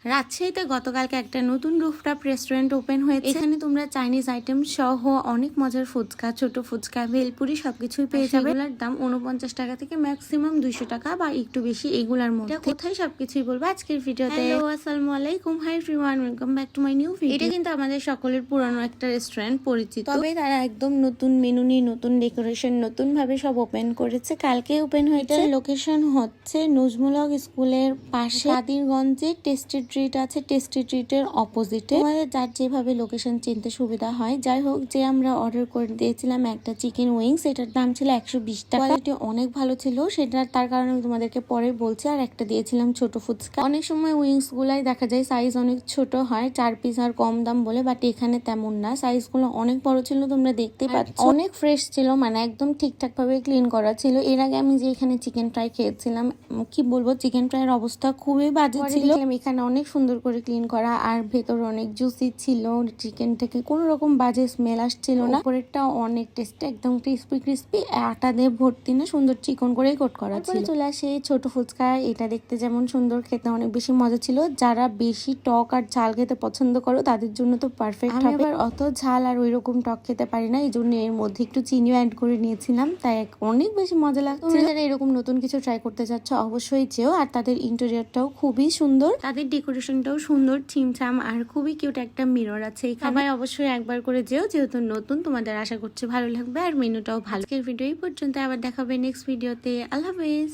রাজশাহীতে গতকালকে একটা নতুন রুফটপ রেস্টুরেন্ট ওপেন হয়েছে। এখানে তোমরা চাইনিজ আইটেম সহ অনেক মজার ফুচকা, ছোট ফুচকা, ভেলপুরি সবকিছুই পেয়ে যাবে। এগুলার দাম 49 টাকা থেকে ম্যাক্সিমাম 200 টাকা বা একটু বেশি এগুলার মধ্যে। কোথায় সবকিছুই বলবো আজকের ভিডিওতে। হ্যালো, আসসালামু আলাইকুম, hi everyone, welcome back to my new video. এটা কিন্তু আমাদের সকলের পুরানো একটা রেস্টুরেন্ট পরিচিত, তবে তারা একদম নতুন মেনু নিয়ে, নতুন ডেকোরেশন, নতুন ভাবে সব ওপেন করেছে। কালকে ওপেন হয়েছে। লোকেশন হচ্ছে নজমুল হক স্কুলের পাশে কাদিরগঞ্জে টেস্টি ট্রিট আছে। টেস্টি ট্রিটের অপোজিটে। আমাদের যার যেভাবে লোকেশন চিনতে সুবিধা হয়। যাই হোক, যে আমরা অর্ডার করে দিয়েছিলাম একটা চিকেন উইংস, এটার দাম ছিল 120 টাকা। কোয়ালিটি অনেক ভালো ছিল, সেটা তার কারণে আমি তোমাদেরকে পরে বলছি। আর একটা দিয়েছিলাম ছোট ফুচকা। অনেক সময় উইংস গুলাই দেখা যায় সাইজ অনেক ছোট হয়, 4 পিস আর কম দাম বলে, বাট এখানে তেমন না, সাইজ গুলো অনেক বড় ছিল, তোমরা দেখতে পাচ্ছ। অনেক ফ্রেশ ছিল, মানে একদম ঠিকঠাক ভাবে ক্লিন করা ছিল। এর আগে আমি যে এখানে চিকেন ফ্রাই খেয়েছিলাম, কি বলবো, চিকেন ফ্রাইয়ের অবস্থা খুবই বাজে ছিল। এখানে অনেক সুন্দর করে ক্লিন করা, আর ভেতর অনেক জুসি ছিল। চিকেন থেকে কোনো রকম বাজে স্মেল আসছিল না। উপরেরটা অনেক টেস্টি, একদম ক্রিস্পি ক্রিস্পি, আটা দিয়ে ভর্তি না, সুন্দর চিকন করে কোট করা ছিল। চলে আসে ছোট ফুচকা। এটা দেখতে যেমন সুন্দর, খেতে অনেক বেশি মজা ছিল। যারা বেশি টক আর ঝাল খেতে পছন্দ করো তাদের জন্য তো পারফেক্ট হবে। আবার অত ঝাল আর ওইরকম টক খেতে পারি না, এই জন্য এর মধ্যে একটু চিনিও অ্যাড করে নিয়েছিলাম, তাই অনেক বেশি মজা লাগছে। যারা এরকম নতুন কিছু ট্রাই করতে চাচ্ছ অবশ্যই যেও। আর তাদের ইন্টেরিয়রটাও খুবই সুন্দর, তাদের ডেকোরেশনটাও সুন্দর, ছিমছাম, আর খুবই কিউট একটা মিরর আছে এখানে। সবাই অবশ্যই একবার করে যেও, যেহেতু নতুন। তোমাদের আশা করছি ভালো লাগবে, আর মেনুটাও ভালো। আজকের ভিডিও এই পর্যন্ত, আবার দেখাবে নেক্সট ভিডিওতে। আল্লাহ হাফেজ।